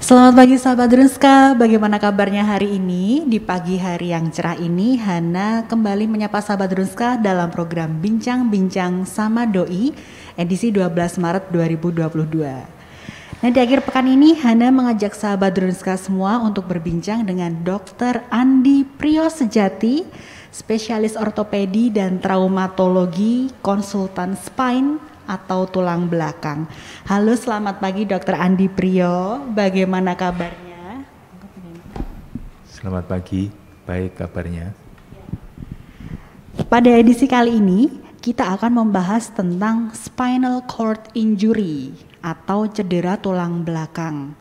Selamat pagi sahabat Drunska, bagaimana kabarnya hari ini? Di pagi hari yang cerah ini, Hana kembali menyapa sahabat Drunska dalam program Bincang-Bincang sama Doi, edisi 12 Maret 2022. Nah, di akhir pekan ini, Hana mengajak sahabat Drunska semua untuk berbincang dengan Dr. Andi Priosejati, spesialis ortopedi dan traumatologi, konsultan spine, atau tulang belakang. Halo, selamat pagi Dr. Andi Prio, bagaimana kabarnya? Selamat pagi, baik kabarnya. Pada edisi kali ini, kita akan membahas tentang spinal cord injury atau cedera tulang belakang.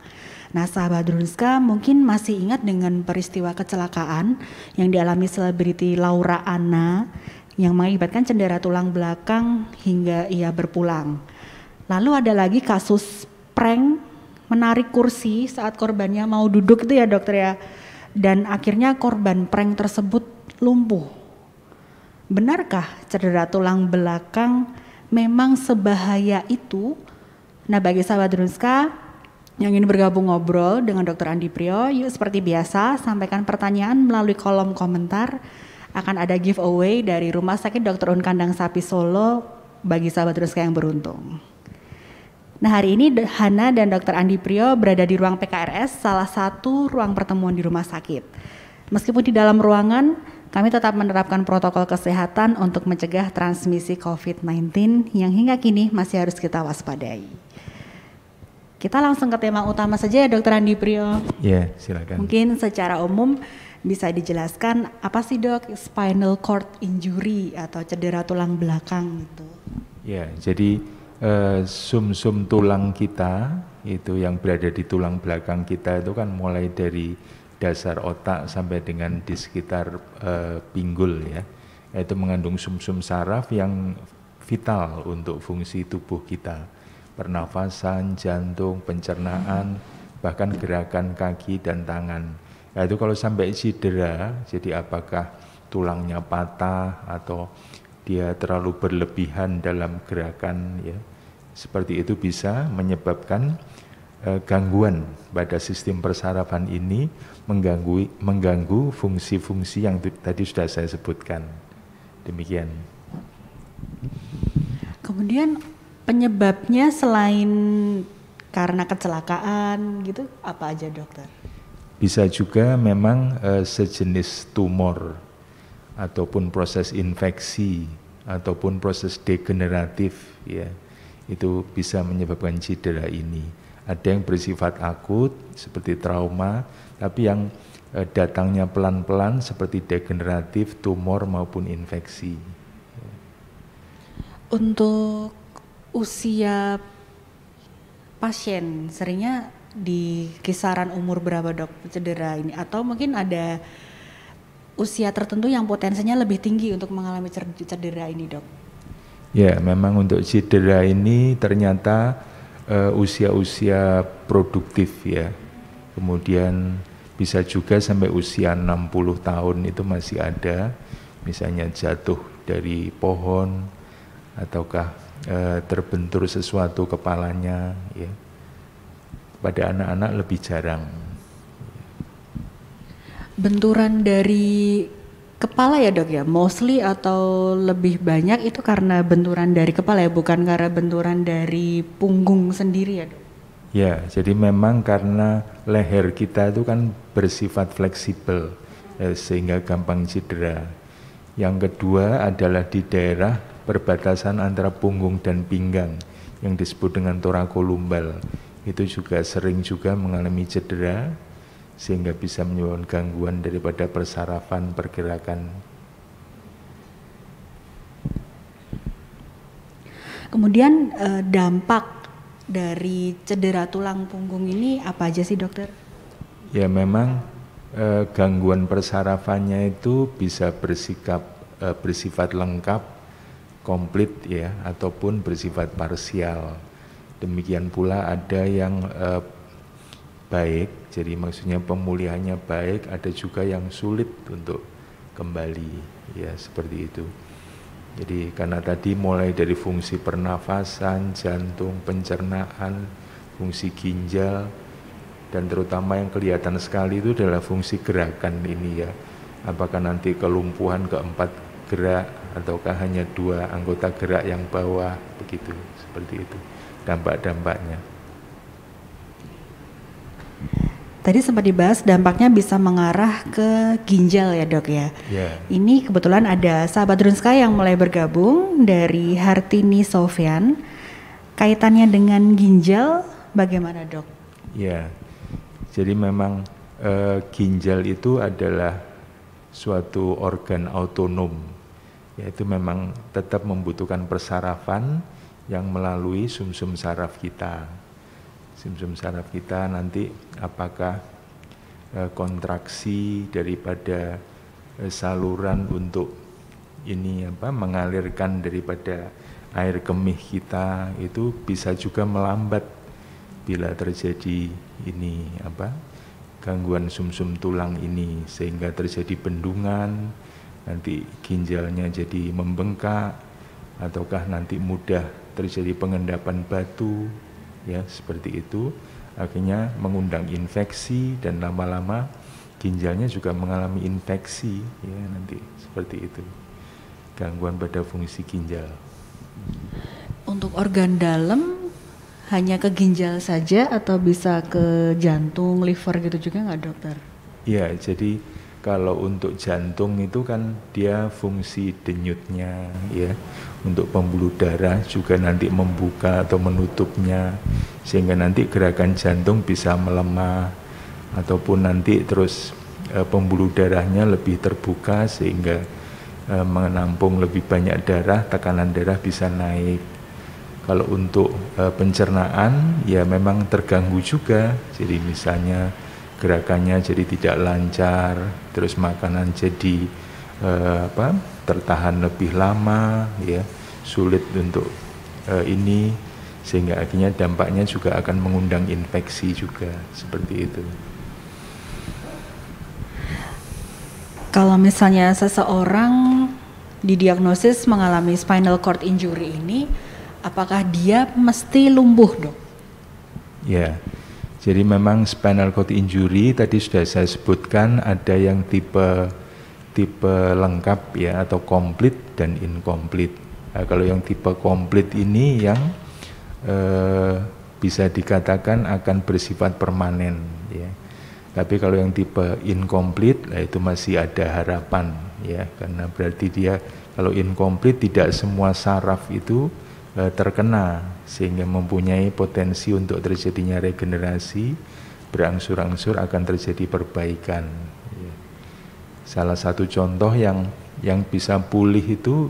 Nah, sahabat Drunska mungkin masih ingat dengan peristiwa kecelakaan yang dialami selebriti Laura Anna yang mengakibatkan cedera tulang belakang hingga ia berpulang. Lalu ada lagi kasus prank menarik kursi saat korbannya mau duduk itu ya dokter ya. Dan akhirnya korban prank tersebut lumpuh. Benarkah cedera tulang belakang memang sebahaya itu? Nah, bagi sahabat Drunska yang ingin bergabung ngobrol dengan Dr. Andi Prio, yuk seperti biasa sampaikan pertanyaan melalui kolom komentar. Akan ada giveaway dari Rumah Sakit Dr. Un Kandang Sapi Solo bagi sahabat Drunska yang beruntung. Nah, hari ini Hana dan Dr. Andi Prio berada di ruang PKRS, salah satu ruang pertemuan di rumah sakit. Meskipun di dalam ruangan, kami tetap menerapkan protokol kesehatan untuk mencegah transmisi COVID-19 yang hingga kini masih harus kita waspadai. Kita langsung ke tema utama saja ya Dr. Andi Prio. Ya, silakan. Mungkin secara umum bisa dijelaskan apa sih dok spinal cord injury atau cedera tulang belakang gitu? Ya, jadi sum-sum tulang kita itu yang berada di tulang belakang kita itu kan mulai dari dasar otak sampai dengan di sekitar pinggul ya. Itu mengandung sum-sum saraf yang vital untuk fungsi tubuh kita. Pernafasan, jantung, pencernaan, bahkan gerakan kaki dan tangan. Nah, itu kalau sampai cedera, jadi apakah tulangnya patah atau dia terlalu berlebihan dalam gerakan ya. Seperti itu bisa menyebabkan gangguan pada sistem persarafan ini, mengganggu fungsi-fungsi yang tadi sudah saya sebutkan. Demikian. Kemudian penyebabnya selain karena kecelakaan gitu apa aja dokter? Bisa juga memang sejenis tumor ataupun proses infeksi ataupun proses degeneratif ya. Itu bisa menyebabkan cedera ini. Ada yang bersifat akut seperti trauma, tapi yang datangnya pelan-pelan seperti degeneratif, tumor maupun infeksi. Untuk usia pasien seringnya di kisaran umur berapa dok cedera ini? Atau mungkin ada usia tertentu yang potensinya lebih tinggi untuk mengalami cedera ini dok? Ya, memang untuk cedera ini ternyata usia-usia produktif ya. Kemudian bisa juga sampai usia 60 tahun itu masih ada. Misalnya jatuh dari pohon ataukah terbentur sesuatu kepalanya ya. Pada anak-anak lebih jarang. Benturan dari kepala ya dok ya, mostly atau lebih banyak itu karena benturan dari kepala ya, bukan karena benturan dari punggung sendiri ya dok? Ya, jadi memang karena leher kita itu kan bersifat fleksibel sehingga gampang cedera. Yang kedua adalah di daerah perbatasan antara punggung dan pinggang yang disebut dengan thoracolumbar. Itu juga sering juga mengalami cedera sehingga bisa menyebabkan gangguan daripada persarafan pergerakan. Kemudian dampak dari cedera tulang punggung ini apa aja sih dokter? Ya memang gangguan persarafannya itu bisa bersifat lengkap, komplit ya, ataupun bersifat parsial. Demikian pula ada yang baik, jadi maksudnya pemulihannya baik, ada juga yang sulit untuk kembali, ya seperti itu. Jadi karena tadi mulai dari fungsi pernafasan, jantung, pencernaan, fungsi ginjal, Dan terutama yang kelihatan sekali itu adalah fungsi gerakan ini ya. Apakah nanti kelumpuhan keempat gerak ataukah hanya 2 anggota gerak yang bawah, begitu, seperti itu dampak-dampaknya. Tadi sempat dibahas dampaknya bisa mengarah ke ginjal ya dok ya. Ini kebetulan ada sahabat Drunska yang mulai bergabung dari Hartini Sofyan. Kaitannya dengan ginjal bagaimana dok? Ya, jadi memang ginjal itu adalah suatu organ autonom, yaitu memang tetap membutuhkan persarafan yang melalui sumsum saraf kita. Sumsum saraf kita nanti apakah kontraksi daripada saluran untuk ini mengalirkan daripada air kemih kita itu bisa juga melambat bila terjadi ini gangguan sumsum tulang ini, sehingga terjadi bendungan, nanti ginjalnya jadi membengkak, ataukah nanti mudah terjadi pengendapan batu, ya seperti itu, akhirnya mengundang infeksi dan lama-lama ginjalnya juga mengalami infeksi, ya nanti seperti itu, gangguan pada fungsi ginjal. Untuk organ dalam hanya ke ginjal saja atau bisa ke jantung, liver gitu juga nggak dokter? Ya, jadi kalau untuk jantung itu kan dia fungsi denyutnya ya, untuk pembuluh darah juga nanti membuka atau menutupnya, sehingga nanti gerakan jantung bisa melemah, ataupun nanti terus pembuluh darahnya lebih terbuka sehingga menampung lebih banyak darah, tekanan darah bisa naik. Kalau untuk pencernaan ya memang terganggu juga, jadi misalnya gerakannya jadi tidak lancar, terus makanan jadi tertahan lebih lama, ya sulit untuk ini, sehingga akhirnya dampaknya juga akan mengundang infeksi juga, seperti itu. Kalau misalnya seseorang didiagnosis mengalami spinal cord injury ini, apakah dia mesti lumpuh dok? Ya. Jadi memang spinal cord injury tadi sudah saya sebutkan ada yang tipe lengkap ya, atau komplit dan incomplete. Nah, kalau yang tipe komplit ini yang bisa dikatakan akan bersifat permanen ya. Tapi kalau yang tipe incomplete, itu masih ada harapan ya, karena berarti dia kalau incomplete tidak semua saraf itu terkena, sehingga mempunyai potensi untuk terjadinya regenerasi, berangsur-angsur akan terjadi perbaikan. Salah satu contoh yang bisa pulih itu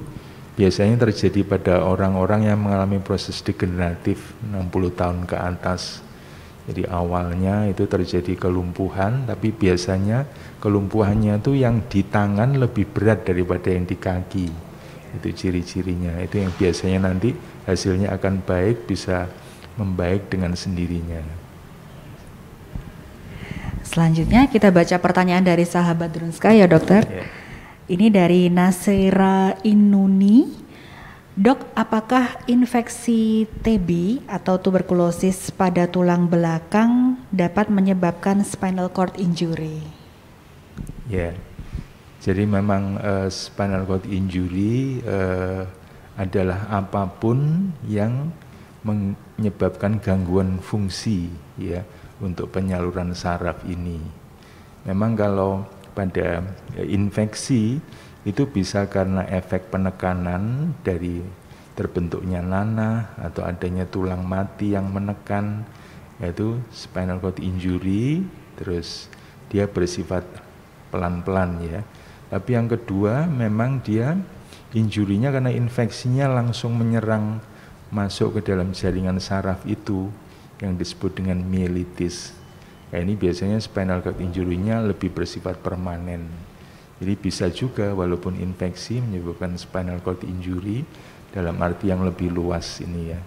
biasanya terjadi pada orang-orang yang mengalami proses degeneratif 60 tahun ke atas. Jadi awalnya itu terjadi kelumpuhan, tapi biasanya kelumpuhannya itu yang di tangan lebih berat daripada yang di kaki. Itu ciri-cirinya, itu yang biasanya nanti hasilnya akan baik, bisa membaik dengan sendirinya. Selanjutnya kita baca pertanyaan dari sahabat Drunska ya dokter. Ya. Ini dari Nasira Inuni. Dok, apakah infeksi TB atau tuberkulosis pada tulang belakang dapat menyebabkan spinal cord injury? Ya. Jadi memang spinal cord injury adalah apapun yang menyebabkan gangguan fungsi ya untuk penyaluran saraf ini. Memang kalau pada infeksi itu bisa karena efek penekanan dari terbentuknya nanah atau adanya tulang mati yang menekan, yaitu spinal cord injury, terus dia bersifat pelan-pelan ya. Tapi yang kedua memang dia injurinya karena infeksinya langsung menyerang masuk ke dalam jaringan saraf itu yang disebut dengan mielitis. Nah, ini biasanya spinal cord injury-nya lebih bersifat permanen. Jadi bisa juga walaupun infeksi menyebabkan spinal cord injury dalam arti yang lebih luas ini ya.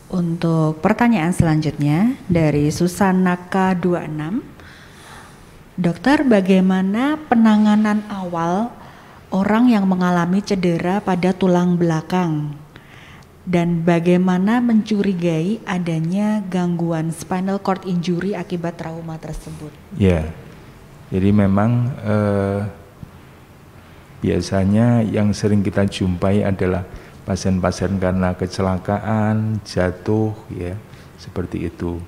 Untuk pertanyaan selanjutnya dari Susanaka 26. Dokter, bagaimana penanganan awal orang yang mengalami cedera pada tulang belakang? Dan bagaimana mencurigai adanya gangguan spinal cord injury akibat trauma tersebut? Ya, jadi memang biasanya yang sering kita jumpai adalah pasien-pasien karena kecelakaan, jatuh, ya, seperti itu.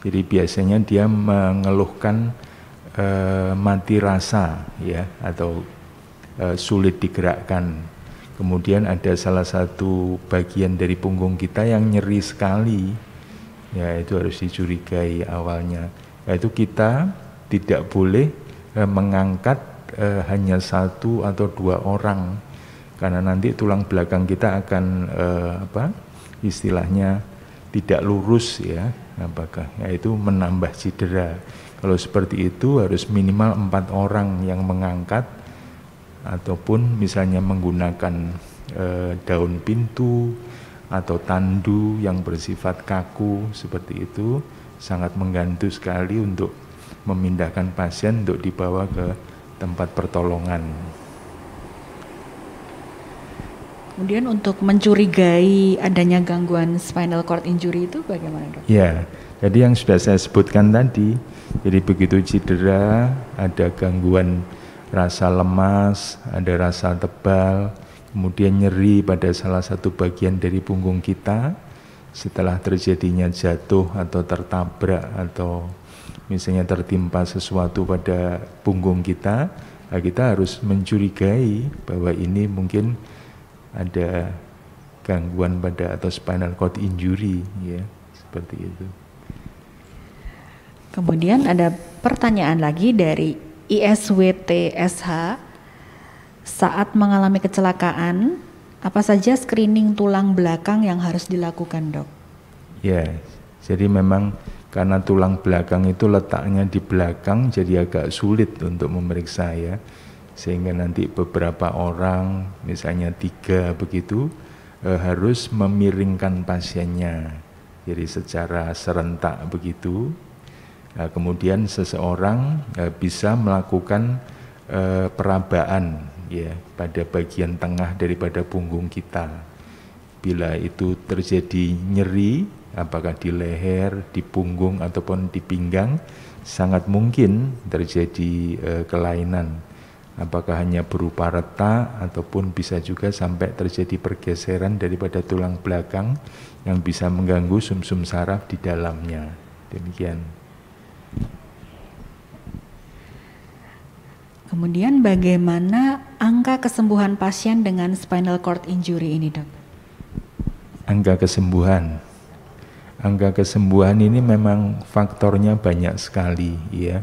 Jadi biasanya dia mengeluhkan mati rasa, ya, atau sulit digerakkan. Kemudian ada salah satu bagian dari punggung kita yang nyeri sekali, ya, itu harus dicurigai awalnya. Yaitu kita tidak boleh mengangkat hanya satu atau dua orang, karena nanti tulang belakang kita akan istilahnya tidak lurus, ya, apakah yaitu menambah cedera. Kalau seperti itu harus minimal 4 orang yang mengangkat, ataupun misalnya menggunakan daun pintu atau tandu yang bersifat kaku seperti itu, sangat menggantu sekali untuk memindahkan pasien untuk dibawa ke tempat pertolongan. Kemudian untuk mencurigai adanya gangguan spinal cord injury itu bagaimana, dok? Ya, jadi yang sudah saya sebutkan tadi, jadi begitu cedera, ada gangguan rasa lemas, ada rasa tebal, kemudian nyeri pada salah satu bagian dari punggung kita setelah terjadinya jatuh atau tertabrak atau misalnya tertimpa sesuatu pada punggung kita, nah kita harus mencurigai bahwa ini mungkin ada gangguan pada atau spinal cord injury, ya, seperti itu. Kemudian ada pertanyaan lagi dari ISWTSH, saat mengalami kecelakaan, apa saja screening tulang belakang yang harus dilakukan, dok? Ya, jadi memang karena tulang belakang itu letaknya di belakang, jadi agak sulit untuk memeriksa, ya, sehingga nanti beberapa orang, misalnya 3 begitu, harus memiringkan pasiennya, jadi secara serentak begitu. Nah, kemudian seseorang bisa melakukan perabaan, ya, pada bagian tengah daripada punggung kita. Bila itu terjadi nyeri, apakah di leher, di punggung ataupun di pinggang, sangat mungkin terjadi kelainan. Apakah hanya berupa retak ataupun bisa juga sampai terjadi pergeseran daripada tulang belakang yang bisa mengganggu sumsum saraf di dalamnya. Demikian. Kemudian bagaimana angka kesembuhan pasien dengan spinal cord injury ini, dok? Angka kesembuhan ini memang faktornya banyak sekali, ya.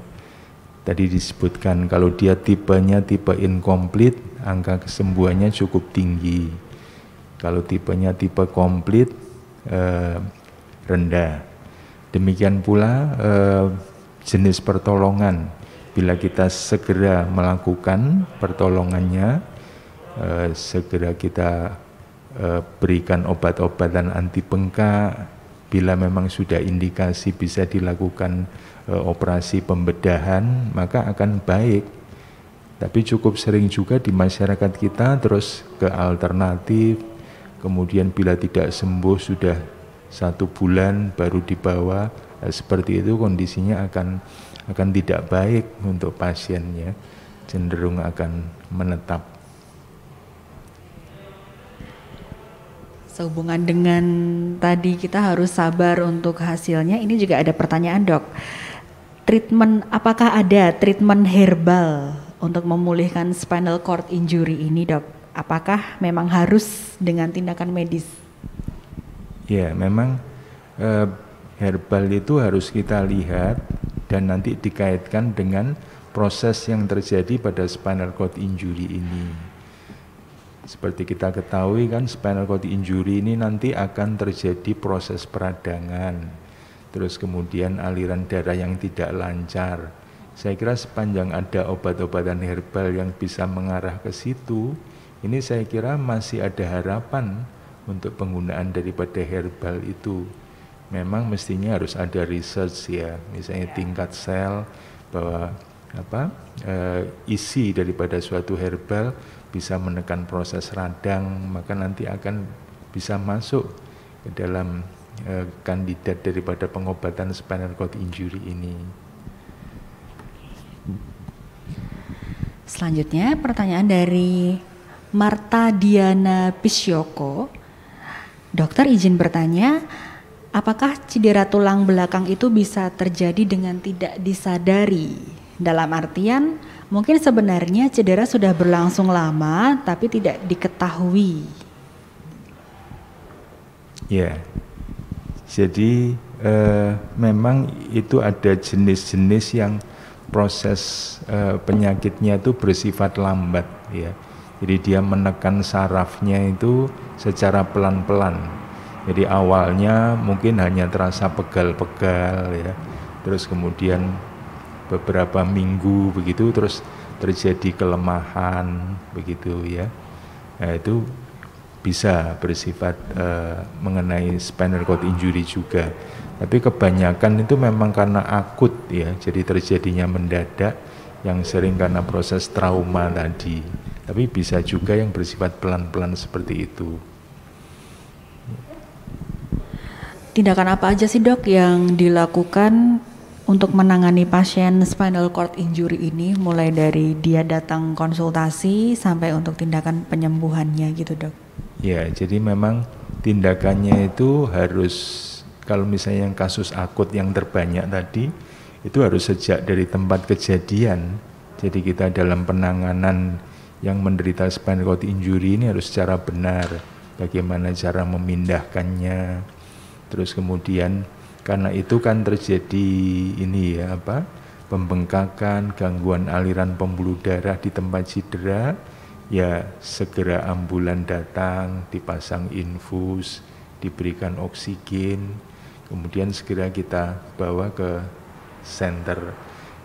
Tadi disebutkan kalau dia tipenya tipe incomplete, angka kesembuhannya cukup tinggi. Kalau tipenya tipe komplit, rendah. Demikian pula jenis pertolongan. Bila kita segera melakukan pertolongannya, segera kita berikan obat-obatan anti bengkak. Bila memang sudah indikasi bisa dilakukan operasi pembedahan, maka akan baik. Tapi cukup sering juga di masyarakat kita terus ke alternatif, kemudian bila tidak sembuh sudah 1 bulan baru dibawa, seperti itu kondisinya akan tidak baik untuk pasiennya, cenderung akan menetap. Sehubungan dengan tadi kita harus sabar untuk hasilnya, ini juga ada pertanyaan, dok. Apakah ada treatment herbal untuk memulihkan spinal cord injury ini, dok? Apakah memang harus dengan tindakan medis? Ya, memang herbal itu harus kita lihat dan nanti dikaitkan dengan proses yang terjadi pada spinal cord injury ini. Seperti kita ketahui kan, spinal cord injury ini nanti akan terjadi proses peradangan, terus kemudian aliran darah yang tidak lancar. Saya kira sepanjang ada obat-obatan herbal yang bisa mengarah ke situ, ini saya kira masih ada harapan untuk penggunaan daripada herbal itu. Memang mestinya harus ada research, ya, misalnya tingkat sel bahwa isi daripada suatu herbal bisa menekan proses radang, maka nanti akan bisa masuk ke dalam kandidat daripada pengobatan spinal cord injury ini. Selanjutnya pertanyaan dari Marta Diana Pisyoko. Dokter izin bertanya, apakah cedera tulang belakang itu bisa terjadi dengan tidak disadari? Dalam artian, mungkin sebenarnya cedera sudah berlangsung lama tapi tidak diketahui. Ya, jadi memang itu ada jenis-jenis yang proses penyakitnya itu bersifat lambat ya. Jadi dia menekan sarafnya itu secara pelan-pelan. Jadi awalnya mungkin hanya terasa pegal-pegal ya. Terus kemudian beberapa minggu begitu terus terjadi kelemahan begitu ya. Nah, itu bisa bersifat mengenai spinal cord injury juga. Tapi kebanyakan itu memang karena akut ya, jadi terjadinya mendadak yang sering karena proses trauma tadi. Tapi bisa juga yang bersifat pelan-pelan seperti itu. Tindakan apa aja sih dok yang dilakukan untuk menangani pasien spinal cord injury ini, mulai dari dia datang konsultasi sampai untuk tindakan penyembuhannya gitu dok? Ya, jadi memang tindakannya itu harus, kalau misalnya yang kasus akut yang terbanyak tadi, itu harus sejak dari tempat kejadian. Jadi kita dalam penanganan yang menderita spinal cord injury ini harus secara benar, bagaimana cara memindahkannya. Terus kemudian karena itu kan terjadi ini ya pembengkakan, gangguan aliran pembuluh darah di tempat cedera, ya segera ambulan datang, dipasang infus, diberikan oksigen, kemudian segera kita bawa ke center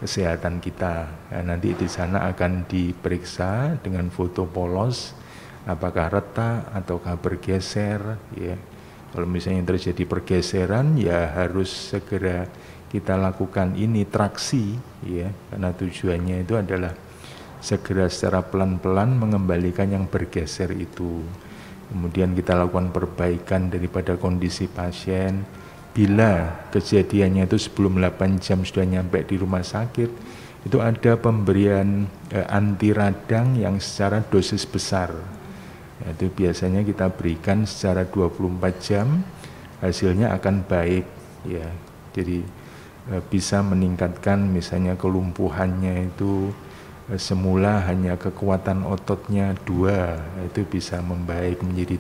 kesehatan kita. Nah, nanti di sana akan diperiksa dengan foto polos, apakah retak ataukah bergeser ya. Kalau misalnya terjadi pergeseran ya harus segera kita lakukan ini traksi ya, karena tujuannya itu adalah segera secara pelan-pelan mengembalikan yang bergeser itu. Kemudian kita lakukan perbaikan daripada kondisi pasien. Bila kejadiannya itu sebelum 8 jam sudah nyampe di rumah sakit, itu ada pemberian anti radang yang secara dosis besar. Itu biasanya kita berikan secara 24 jam, hasilnya akan baik ya. Jadi bisa meningkatkan misalnya kelumpuhannya itu semula hanya kekuatan ototnya 2, itu bisa membaik menjadi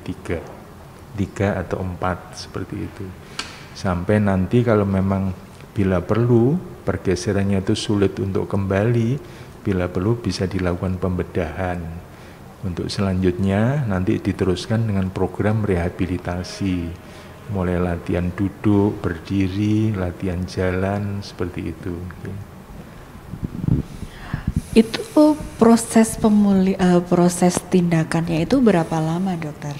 3 atau 4 seperti itu. Sampai nanti kalau memang bila perlu pergeserannya itu sulit untuk kembali, bila perlu bisa dilakukan pembedahan. Untuk selanjutnya nanti diteruskan dengan program rehabilitasi, mulai latihan duduk, berdiri, latihan jalan, seperti itu. Itu proses tindakannya itu berapa lama dokter?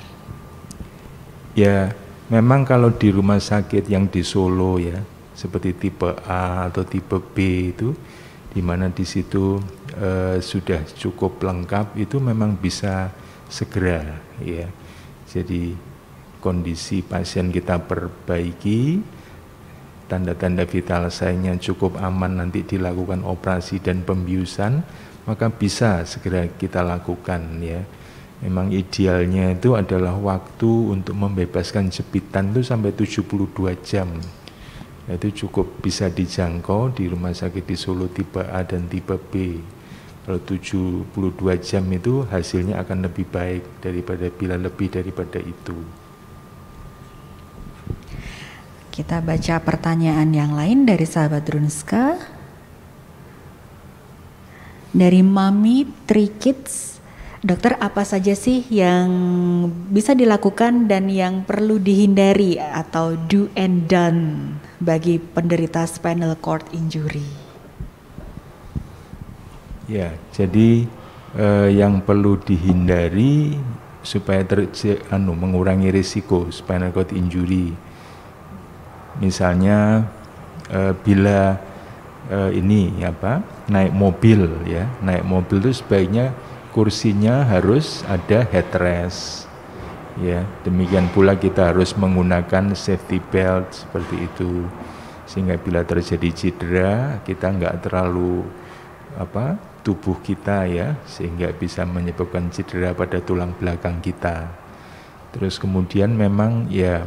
Ya, memang kalau di rumah sakit yang di Solo ya, seperti tipe A atau tipe B itu, di mana di situ sudah cukup lengkap, itu memang bisa segera ya. Jadi kondisi pasien kita perbaiki, tanda-tanda vital sign-nya cukup aman, nanti dilakukan operasi dan pembiusan, maka bisa segera kita lakukan ya. Memang idealnya itu adalah waktu untuk membebaskan jepitan itu sampai 72 jam. Itu cukup bisa dijangkau di rumah sakit di Solo tipe A dan tipe B. Kalau 72 jam itu hasilnya akan lebih baik daripada bila lebih daripada itu. Kita baca pertanyaan yang lain dari sahabat Drunska. Dari Mami Trikids, dokter apa saja sih yang bisa dilakukan dan yang perlu dihindari atau do and done bagi penderita spinal cord injury? Ya, jadi yang perlu dihindari supaya mengurangi risiko spinal cord injury. Misalnya bila naik mobil ya, naik mobil itu sebaiknya kursinya harus ada headrest. Ya, demikian pula kita harus menggunakan safety belt seperti itu, sehingga bila terjadi cedera kita nggak terlalu tubuh kita ya, sehingga bisa menyebabkan cedera pada tulang belakang kita. Terus kemudian memang ya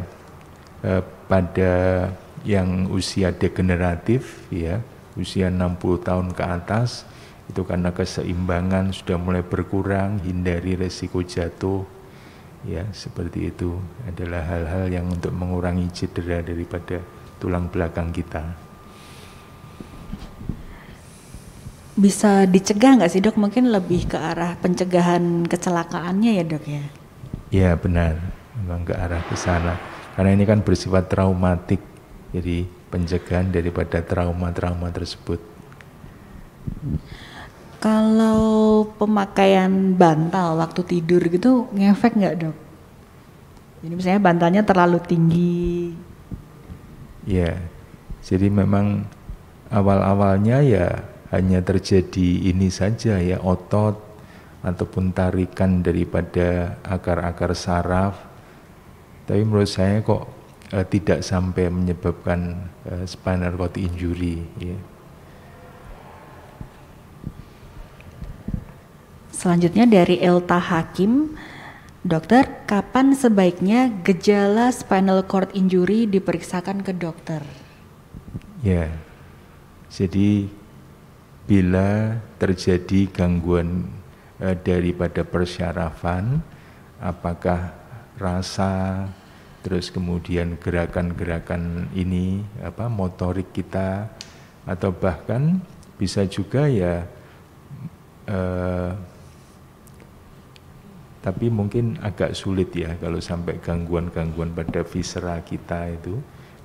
pada yang usia degeneratif ya, usia 60 tahun ke atas, itu karena keseimbangan sudah mulai berkurang, hindari resiko jatuh. Ya, seperti itu adalah hal-hal yang untuk mengurangi cedera daripada tulang belakang kita. Bisa dicegah nggak sih dok? Mungkin lebih ke arah pencegahan kecelakaannya ya dok ya? Ya benar, memang ke arah ke sana. Karena ini kan bersifat traumatik, jadi pencegahan daripada trauma-trauma tersebut. Kalau pemakaian bantal waktu tidur gitu ngefek nggak dok? Jadi misalnya bantalnya terlalu tinggi. Ya, jadi memang awal-awalnya ya hanya terjadi ini saja ya, otot ataupun tarikan daripada akar-akar saraf. Tapi menurut saya kok tidak sampai menyebabkan spinal cord injury ya. Selanjutnya dari Elta Hakim, dokter, kapan sebaiknya gejala spinal cord injury diperiksakan ke dokter? Ya, jadi bila terjadi gangguan daripada persyarafan, apakah rasa, terus kemudian gerakan-gerakan ini, motorik kita, atau bahkan bisa juga ya tapi mungkin agak sulit ya kalau sampai gangguan-gangguan pada viscera kita itu,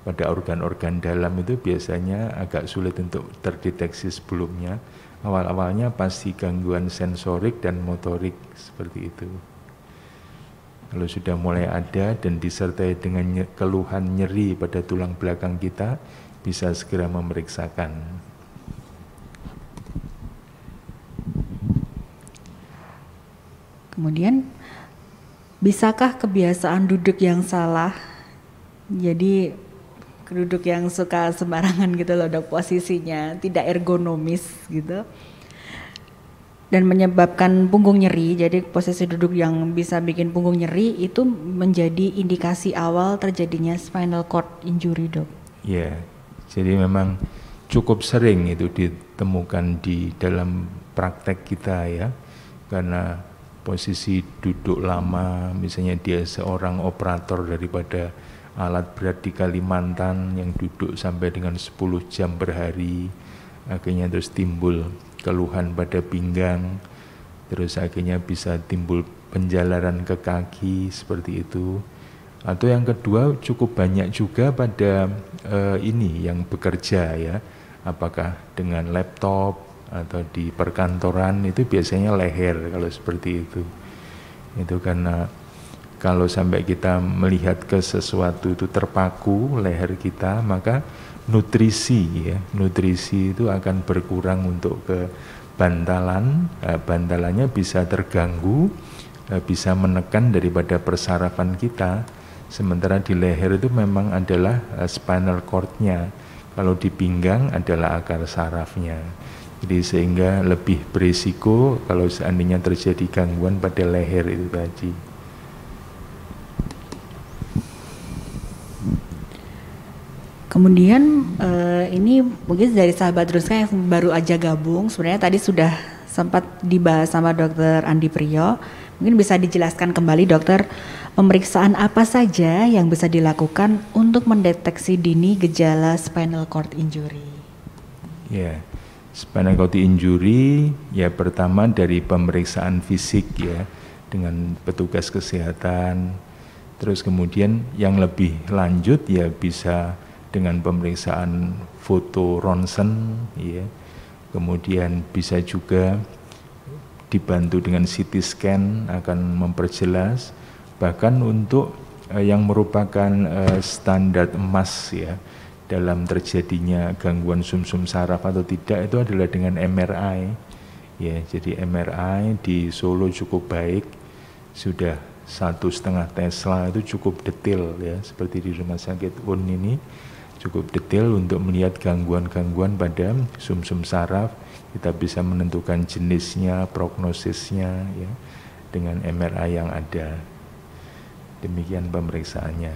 pada organ-organ dalam itu biasanya agak sulit untuk terdeteksi sebelumnya. Awal-awalnya pasti gangguan sensorik dan motorik seperti itu. Kalau sudah mulai ada dan disertai dengan keluhan nyeri pada tulang belakang kita, bisa segera memeriksakan. Kemudian, bisakah kebiasaan duduk yang salah, jadi duduk yang suka sembarangan gitu loh dok, posisinya tidak ergonomis gitu, dan menyebabkan punggung nyeri, jadi posisi duduk yang bisa bikin punggung nyeri itu menjadi indikasi awal terjadinya spinal cord injury dok? Ya, jadi memang cukup sering itu ditemukan di dalam praktek kita ya, karena posisi duduk lama, misalnya dia seorang operator daripada alat berat di Kalimantan yang duduk sampai dengan 10 jam per hari, akhirnya terus timbul keluhan pada pinggang, terus akhirnya bisa timbul penjalaran ke kaki seperti itu. Atau yang kedua cukup banyak juga pada ini yang bekerja ya, apakah dengan laptop atau di perkantoran, itu biasanya leher kalau seperti itu. Itu karena kalau sampai kita melihat ke sesuatu itu terpaku leher kita, maka nutrisi ya, nutrisi itu akan berkurang untuk ke bantalan, bantalannya bisa terganggu, bisa menekan daripada persarafan kita. Sementara di leher itu memang adalah spinal cord-nya, kalau di pinggang adalah akar sarafnya. Jadi sehingga lebih berisiko kalau seandainya terjadi gangguan pada leher itu tadi. Kemudian ini mungkin dari sahabat Ruska yang baru aja gabung, sebenarnya tadi sudah sempat dibahas sama Dokter Andi Priyo. Mungkin bisa dijelaskan kembali dokter, pemeriksaan apa saja yang bisa dilakukan untuk mendeteksi dini gejala spinal cord injury? Ya. Spinal cord injury ya pertama dari pemeriksaan fisik ya dengan petugas kesehatan, terus kemudian yang lebih lanjut ya bisa dengan pemeriksaan foto ronsen ya, kemudian bisa juga dibantu dengan CT scan akan memperjelas, bahkan untuk yang merupakan standar emas ya dalam terjadinya gangguan sumsum saraf atau tidak itu adalah dengan MRI ya. Jadi MRI di Solo cukup baik, sudah 1,5 Tesla itu cukup detail ya, seperti di rumah sakit UN ini cukup detail untuk melihat gangguan-gangguan pada sumsum saraf. Kita bisa menentukan jenisnya, prognosisnya ya, dengan MRI yang ada. Demikian pemeriksaannya.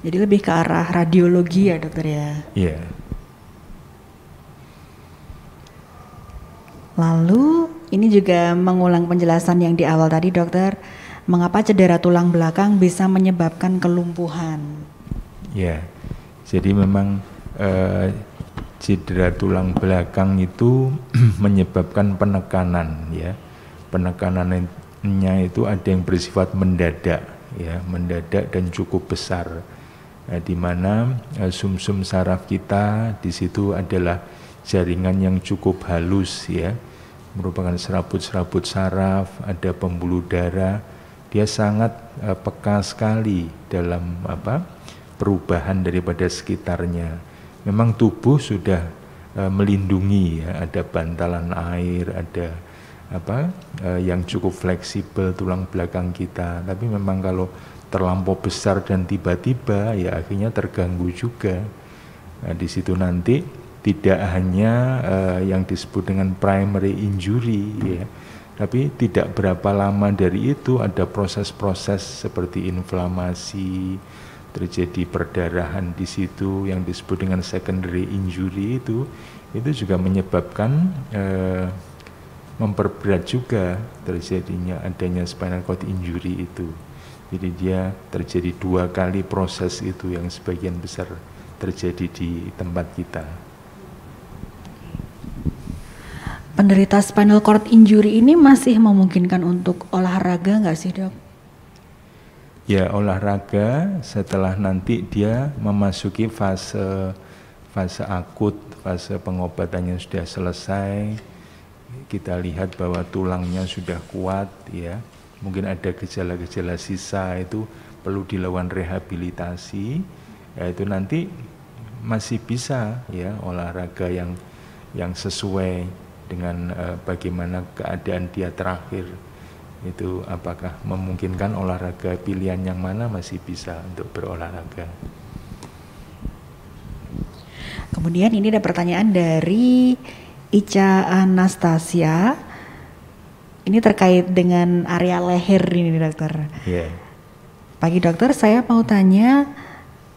Jadi lebih ke arah radiologi ya dokter ya? Iya. Lalu ini juga mengulang penjelasan yang di awal tadi dokter, mengapa cedera tulang belakang bisa menyebabkan kelumpuhan? Ya, jadi memang cedera tulang belakang itu menyebabkan penekanan ya. Penekanannya itu ada yang bersifat mendadak ya, mendadak dan cukup besar. Di mana sumsum saraf kita di situ adalah jaringan yang cukup halus ya, merupakan serabut-serabut saraf, ada pembuluh darah. Dia sangat peka sekali dalam perubahan daripada sekitarnya. Memang tubuh sudah melindungi ya, ada bantalan air, ada yang cukup fleksibel tulang belakang kita. Tapi memang kalau terlampau besar dan tiba-tiba ya akhirnya terganggu juga. Nah, di situ nanti tidak hanya yang disebut dengan primary injury ya, tapi tidak berapa lama dari itu ada proses-proses seperti inflamasi, terjadi perdarahan di situ yang disebut dengan secondary injury itu juga menyebabkan memperberat juga terjadinya adanya spinal cord injury itu. Jadi dia terjadi 2 kali proses itu yang sebagian besar terjadi di tempat kita. Penderita spinal cord injury ini masih memungkinkan untuk olahraga nggak sih dok? Ya olahraga setelah nanti dia memasuki fase akut, fase pengobatannya sudah selesai, kita lihat bahwa tulangnya sudah kuat ya, mungkin ada gejala-gejala sisa itu perlu dilakukan rehabilitasi, ya itu nanti masih bisa ya olahraga yang sesuai dengan bagaimana keadaan dia terakhir. Itu apakah memungkinkan olahraga pilihan yang mana masih bisa untuk berolahraga. Kemudian ini ada pertanyaan dari Ica Anastasia. Ini terkait dengan area leher ini dokter. Yeah. Pagi dokter, saya mau tanya,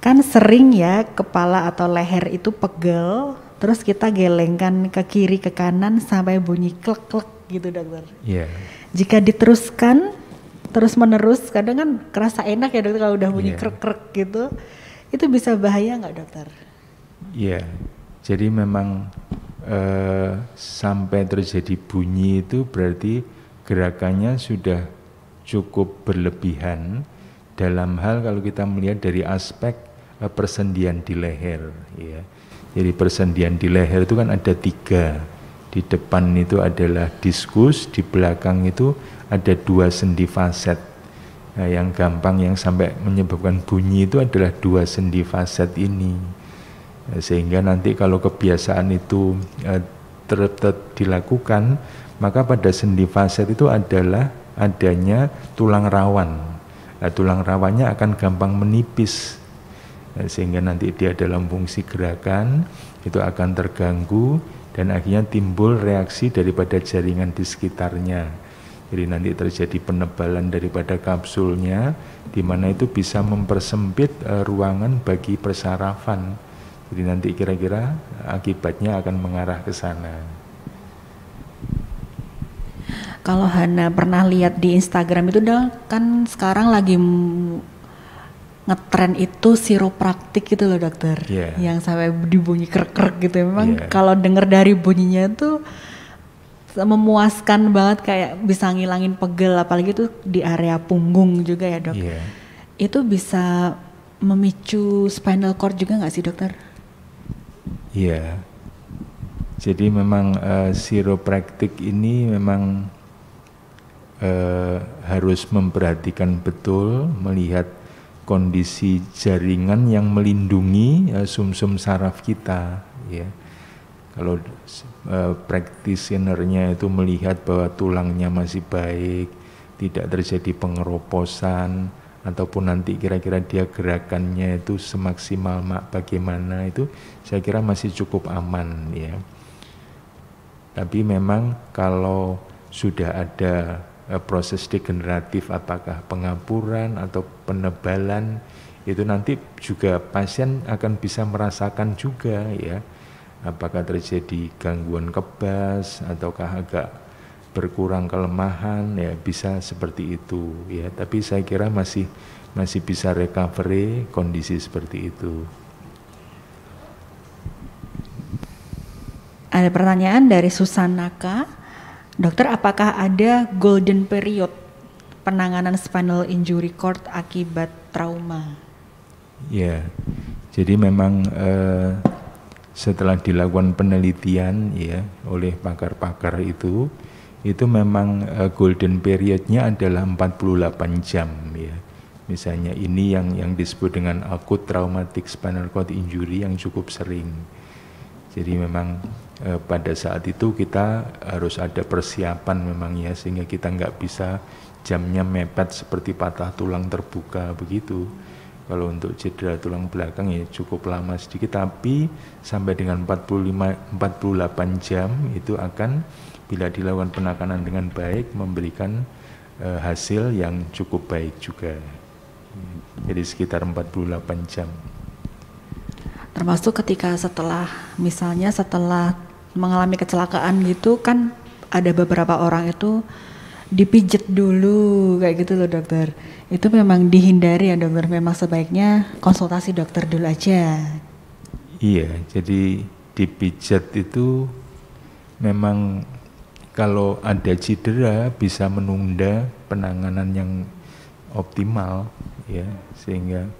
kan sering ya kepala atau leher itu pegel, terus kita gelengkan ke kiri ke kanan sampai bunyi klek-klek gitu dokter. Yeah. Jika diteruskan terus menerus, kadang kan kerasa enak ya dokter kalau udah bunyi krek-krek gitu, itu bisa bahaya nggak dokter? Iya, jadi memang sampai terjadi bunyi itu berarti gerakannya sudah cukup berlebihan dalam hal kalau kita melihat dari aspek persendian di leher. Ya. Jadi persendian di leher itu kan ada 3. Di depan itu adalah diskus, di belakang itu ada 2 sendi faset. Nah, yang gampang yang sampai menyebabkan bunyi itu adalah 2 sendi faset ini. Sehingga nanti kalau kebiasaan itu dilakukan, maka pada sendi faset itu adalah adanya tulang rawan. Nah, tulang rawannya akan gampang menipis. Sehingga nanti dia dalam fungsi gerakan itu akan terganggu dan akhirnya timbul reaksi daripada jaringan di sekitarnya. Jadi nanti terjadi penebalan daripada kapsulnya, di mana itu bisa mempersempit ruangan bagi persarafan. Jadi nanti kira-kira akibatnya akan mengarah ke sana. Kalau Hana pernah lihat di Instagram itu kan sekarang lagi ngetren itu siropraktik gitu loh dokter, yang sampai dibunyi krek-krek gitu. Memang kalau dengar dari bunyinya tuh memuaskan banget, kayak bisa ngilangin pegel, apalagi tuh di area punggung juga ya dok. Itu bisa memicu spinal cord juga nggak sih dokter? Iya, jadi memang siropraktik ini memang harus memperhatikan betul, melihat kondisi jaringan yang melindungi sumsum saraf kita. Ya. Kalau practitioner-nya itu melihat bahwa tulangnya masih baik, tidak terjadi pengeroposan, ataupun nanti kira-kira dia gerakannya itu semaksimal bagaimana, itu saya kira masih cukup aman ya. Tapi memang kalau sudah ada proses degeneratif, apakah pengapuran atau penebalan, itu nanti juga pasien akan bisa merasakan juga ya, apakah terjadi gangguan kebas ataukah agak berkurang kelemahan, ya bisa seperti itu ya. Tapi saya kira masih bisa recovery kondisi seperti itu. Ada pertanyaan dari Susanaka. Dokter, apakah ada golden period penanganan spinal injury cord akibat trauma? Ya, jadi memang setelah dilakukan penelitian ya oleh pakar-pakar itu memang golden periodnya adalah 48 jam ya. Misalnya ini yang disebut dengan acute traumatic spinal cord injury yang cukup sering. Jadi memang pada saat itu kita harus ada persiapan memang ya, sehingga kita nggak bisa jamnya mepet seperti patah tulang terbuka begitu. Kalau untuk cedera tulang belakang ya cukup lama sedikit, tapi sampai dengan 48 jam itu akan, bila dilakukan penanganan dengan baik, memberikan hasil yang cukup baik juga. Jadi sekitar 48 jam. Termasuk ketika misalnya setelah mengalami kecelakaan gitu kan, ada beberapa orang itu dipijet dulu kayak gitu loh dokter. Itu memang dihindari ya dokter, memang sebaiknya konsultasi dokter dulu aja. Iya, jadi dipijat itu memang kalau ada cedera bisa menunda penanganan yang optimal ya, sehingga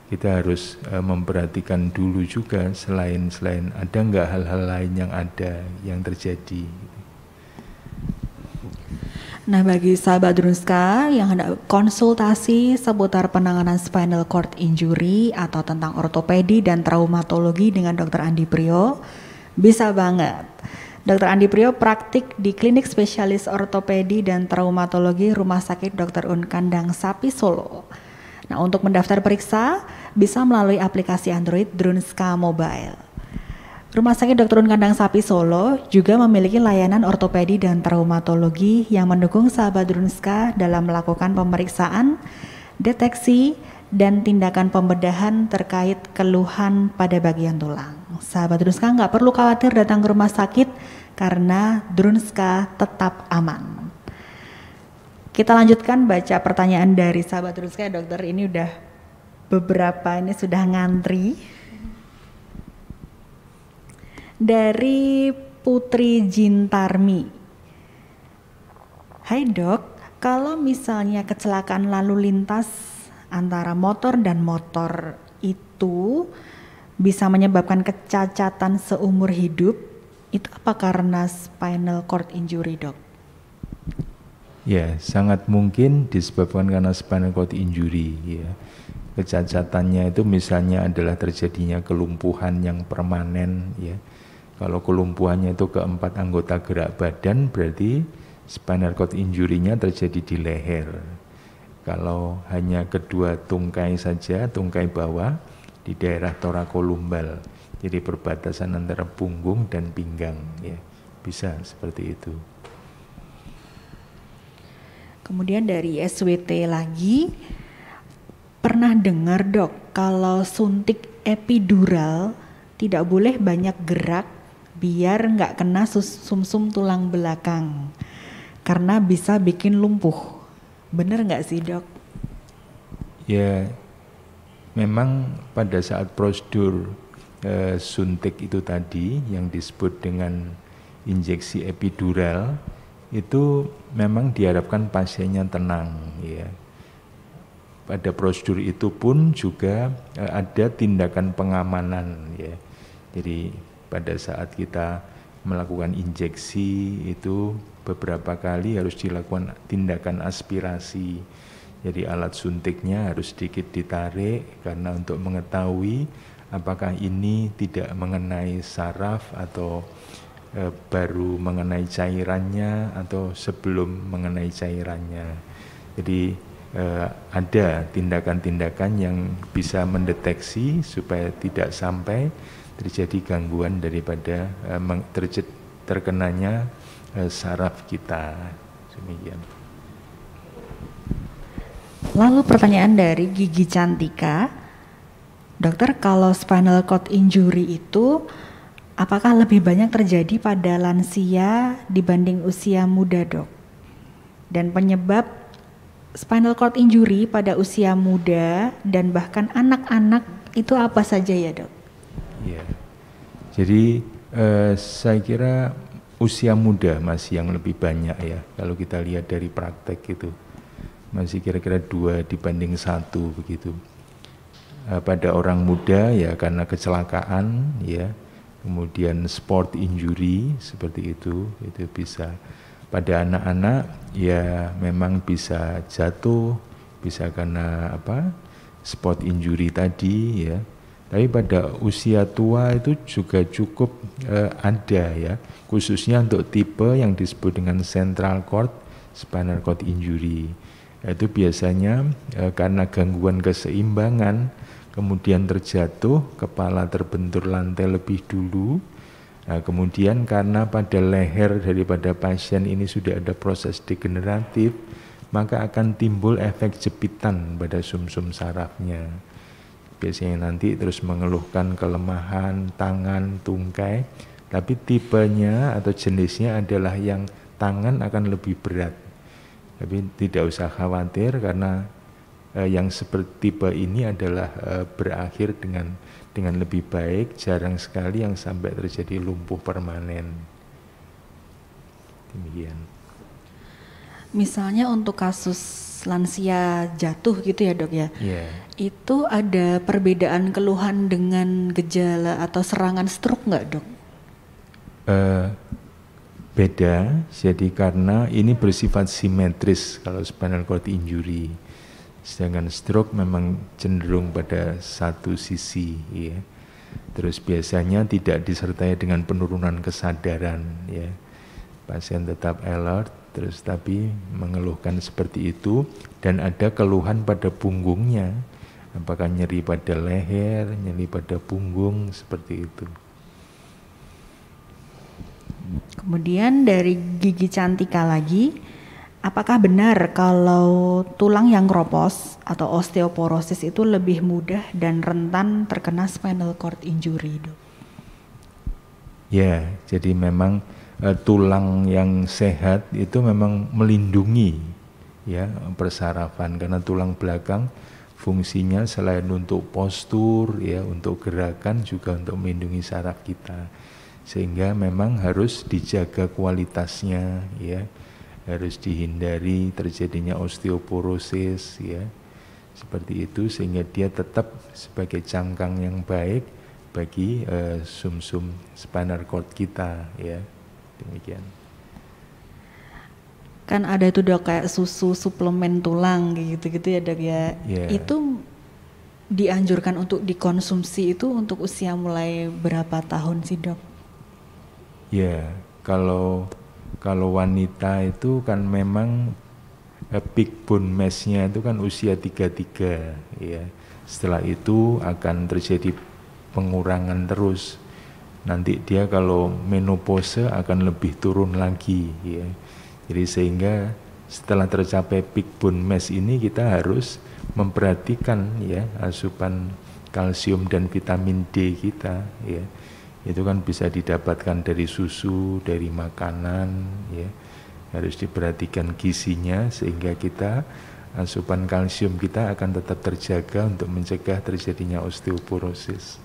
kita harus memperhatikan dulu juga selain ada nggak hal-hal lain yang terjadi. Nah, bagi sahabat Drunska yang hendak konsultasi seputar penanganan spinal cord injury atau tentang ortopedi dan traumatologi dengan Dr. Andi Priyo, bisa banget. Dr. Andi Priyo praktik di Klinik Spesialis Ortopedi dan Traumatologi Rumah Sakit Dr. Un Kandang Sapi Solo. Nah, untuk mendaftar periksa bisa melalui aplikasi Android Drunska Mobile. Rumah Sakit Dr. Un Kandang Sapi Solo juga memiliki layanan ortopedi dan traumatologi yang mendukung sahabat Drunska dalam melakukan pemeriksaan, deteksi, dan tindakan pembedahan terkait keluhan pada bagian tulang. Sahabat Drunska nggak perlu khawatir datang ke rumah sakit karena Drunska tetap aman. Kita lanjutkan baca pertanyaan dari sahabat Drunska ya dokter, ini udah beberapa ini sudah ngantri. Dari Putri Jintarmi. Hai dok, kalau misalnya kecelakaan lalu lintas antara motor dan motor itu bisa menyebabkan kecacatan seumur hidup, itu apa karena spinal cord injury dok? Ya, sangat mungkin disebabkan karena spinal cord injury ya. Kecacatannya itu misalnya adalah terjadinya kelumpuhan yang permanen ya. Kalau kelumpuhannya itu keempat anggota gerak badan, berarti spinal cord injury-nya terjadi di leher. Kalau hanya kedua tungkai saja, tungkai bawah di daerah thoracolumbar, jadi perbatasan antara punggung dan pinggang ya. Bisa seperti itu. Kemudian dari SWT lagi, pernah dengar dok kalau suntik epidural tidak boleh banyak gerak biar nggak kena sumsum tulang belakang karena bisa bikin lumpuh. Bener nggak sih dok? Ya, memang pada saat prosedur suntik itu tadi yang disebut dengan injeksi epidural, itu memang diharapkan pasiennya tenang ya. Pada prosedur itu pun juga ada tindakan pengamanan ya. Jadi pada saat kita melakukan injeksi itu beberapa kali harus dilakukan tindakan aspirasi. Jadi alat suntiknya harus sedikit ditarik karena untuk mengetahui apakah ini tidak mengenai saraf atau baru mengenai cairannya atau sebelum mengenai cairannya. Jadi ada tindakan-tindakan yang bisa mendeteksi supaya tidak sampai terjadi gangguan daripada terkenanya saraf kita. Demikian. Lalu pertanyaan dari Gigi Cantika, dokter, kalau spinal cord injury itu apakah lebih banyak terjadi pada lansia dibanding usia muda, dok? Dan penyebab spinal cord injury pada usia muda dan bahkan anak-anak itu apa saja ya, dok? Ya, jadi saya kira usia muda masih yang lebih banyak ya, kalau kita lihat dari praktek itu. Masih kira-kira 2 banding 1 begitu. Pada orang muda ya karena kecelakaan ya, kemudian sport injury seperti itu bisa. Pada anak-anak ya memang bisa jatuh, bisa karena sport injury tadi ya. Tapi pada usia tua itu juga cukup ada ya, khususnya untuk tipe yang disebut dengan central cord spinal cord injury. Itu biasanya karena gangguan keseimbangan, kemudian terjatuh, kepala terbentur lantai lebih dulu. Nah, kemudian karena pada leher daripada pasien ini sudah ada proses degeneratif, maka akan timbul efek jepitan pada sumsum sarafnya. Biasanya nanti terus mengeluhkan kelemahan tangan, tungkai, tapi tipenya atau jenisnya adalah yang tangan akan lebih berat. Tapi tidak usah khawatir karena yang seperti tipe ini adalah berakhir dengan lebih baik, jarang sekali yang sampai terjadi lumpuh permanen. Demikian. Misalnya untuk kasus lansia jatuh gitu ya, dok ya? Yeah. Itu ada perbedaan keluhan dengan gejala atau serangan stroke nggak, dok? Beda, jadi karena ini bersifat simetris kalau spinal cord injury. Sedangkan stroke memang cenderung pada satu sisi ya. Terus biasanya tidak disertai dengan penurunan kesadaran ya. Pasien tetap alert terus tapi mengeluhkan seperti itu dan ada keluhan pada punggungnya. Apakah nyeri pada leher, nyeri pada punggung seperti itu. Kemudian dari Gigi Cantika lagi, apakah benar kalau tulang yang keropos atau osteoporosis itu lebih mudah dan rentan terkena spinal cord injury, dok? Ya, jadi memang tulang yang sehat itu memang melindungi ya persarafan, karena tulang belakang fungsinya selain untuk postur ya, untuk gerakan juga untuk melindungi saraf kita. Sehingga memang harus dijaga kualitasnya ya, harus dihindari terjadinya osteoporosis ya, seperti itu sehingga dia tetap sebagai cangkang yang baik bagi sumsum spinal cord kita ya, demikian. Kan ada itu, dok, kayak susu suplemen tulang gitu-gitu ya, dok ya. Yeah. Itu dianjurkan untuk dikonsumsi itu untuk usia mulai berapa tahun sih, dok? Ya, kalau wanita itu kan memang peak bone mass-nya itu kan usia 33 ya. Setelah itu akan terjadi pengurangan terus. Nanti dia kalau menopause akan lebih turun lagi ya. Jadi sehingga setelah tercapai peak bone mass ini kita harus memperhatikan ya asupan kalsium dan vitamin D kita ya. Itu kan bisa didapatkan dari susu, dari makanan ya. Harus diperhatikan gizinya sehingga kita asupan kalsium kita akan tetap terjaga untuk mencegah terjadinya osteoporosis.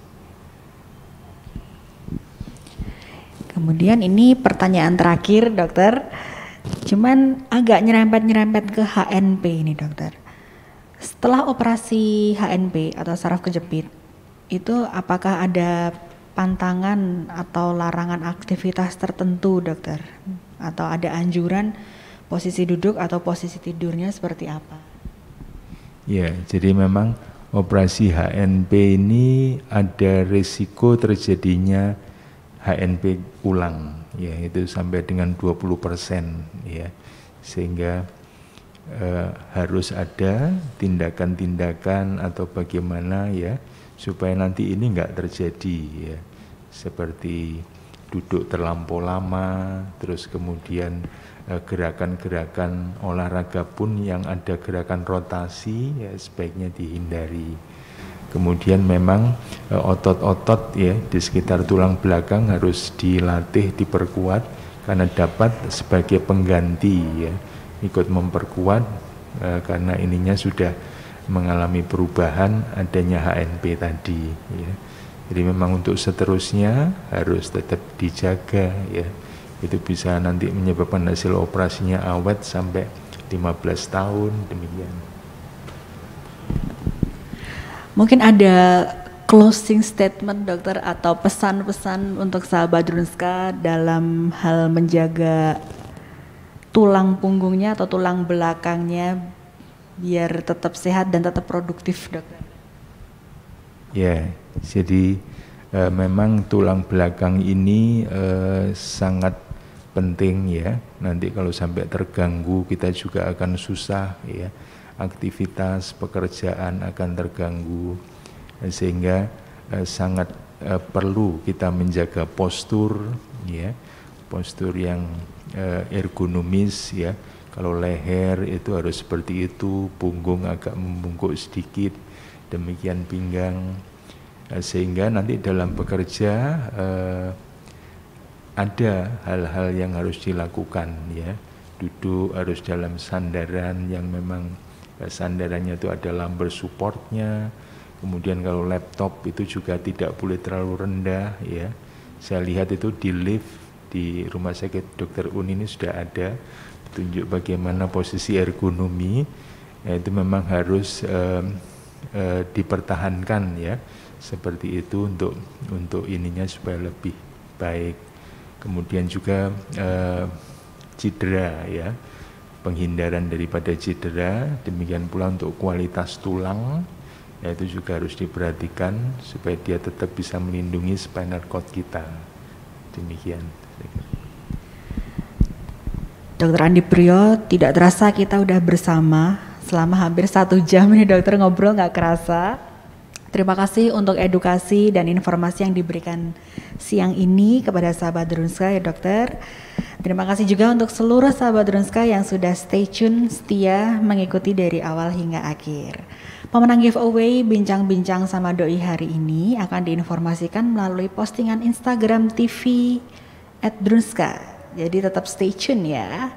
Kemudian ini pertanyaan terakhir, dokter. Cuman agak nyerempet-nyerempet ke HNP ini, dokter. Setelah operasi HNP atau saraf kejepit, itu apakah ada pantangan atau larangan aktivitas tertentu, dokter? Atau ada anjuran posisi duduk atau posisi tidurnya seperti apa? Ya, jadi memang operasi HNP ini ada risiko terjadinya HNP ulang, ya itu sampai dengan 20%, ya, sehingga harus ada tindakan-tindakan atau bagaimana ya supaya nanti ini enggak terjadi, ya, seperti duduk terlampau lama, terus kemudian gerakan-gerakan olahraga pun yang ada gerakan rotasi ya sebaiknya dihindari. Kemudian memang otot-otot ya di sekitar tulang belakang harus dilatih, diperkuat karena dapat sebagai pengganti ya, ikut memperkuat karena ininya sudah mengalami perubahan adanya HNP tadi ya. Jadi memang untuk seterusnya harus tetap dijaga ya. Itu bisa nanti menyebabkan hasil operasinya awet sampai 15 tahun demikian. Mungkin ada closing statement dokter atau pesan-pesan untuk sahabat Drunska dalam hal menjaga tulang punggungnya atau tulang belakangnya biar tetap sehat dan tetap produktif, dokter. Ya, jadi memang tulang belakang ini sangat penting ya. Nanti kalau sampai terganggu kita juga akan susah ya. Aktivitas pekerjaan akan terganggu sehingga sangat perlu kita menjaga postur ya. Postur yang ergonomis ya. Kalau leher itu harus seperti itu, punggung agak membungkuk sedikit, demikian pinggang, sehingga nanti dalam bekerja ada hal-hal yang harus dilakukan ya. Duduk harus dalam sandaran yang memang sandarannya itu ada lumbar supportnya. Kemudian kalau laptop itu juga tidak boleh terlalu rendah ya. Saya lihat itu di lift di Rumah Sakit Dr. Un ini sudah ada tunjuk bagaimana posisi ergonomi ya, itu memang harus dipertahankan ya seperti itu untuk ininya supaya lebih baik. Kemudian juga cedera ya, penghindaran daripada cedera, demikian pula untuk kualitas tulang ya, itu juga harus diperhatikan supaya dia tetap bisa melindungi spinal cord kita. Demikian. Dokter Andi Priyo, tidak terasa kita udah bersama selama hampir 1 jam ini dokter ngobrol nggak kerasa. Terima kasih untuk edukasi dan informasi yang diberikan siang ini kepada sahabat Drunska ya dokter. Terima kasih juga untuk seluruh sahabat Drunska yang sudah stay tune, setia mengikuti dari awal hingga akhir. Pemenang giveaway bincang-bincang sama doi hari ini akan diinformasikan melalui postingan Instagram TV @Drunska. Jadi tetap stay tune ya.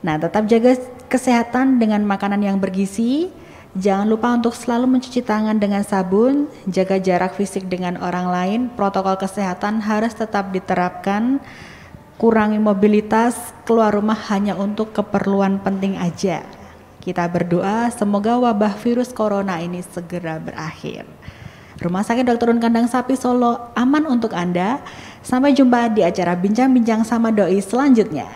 Nah, tetap jaga kesehatan dengan makanan yang bergizi. Jangan lupa untuk selalu mencuci tangan dengan sabun, jaga jarak fisik dengan orang lain, protokol kesehatan harus tetap diterapkan, kurangi mobilitas, keluar rumah hanya untuk keperluan penting aja. Kita berdoa semoga wabah virus corona ini segera berakhir. Rumah Sakit Dr. Un Kandang Sapi Solo aman untuk Anda. Sampai jumpa di acara Bincang-Bincang sama Doi selanjutnya.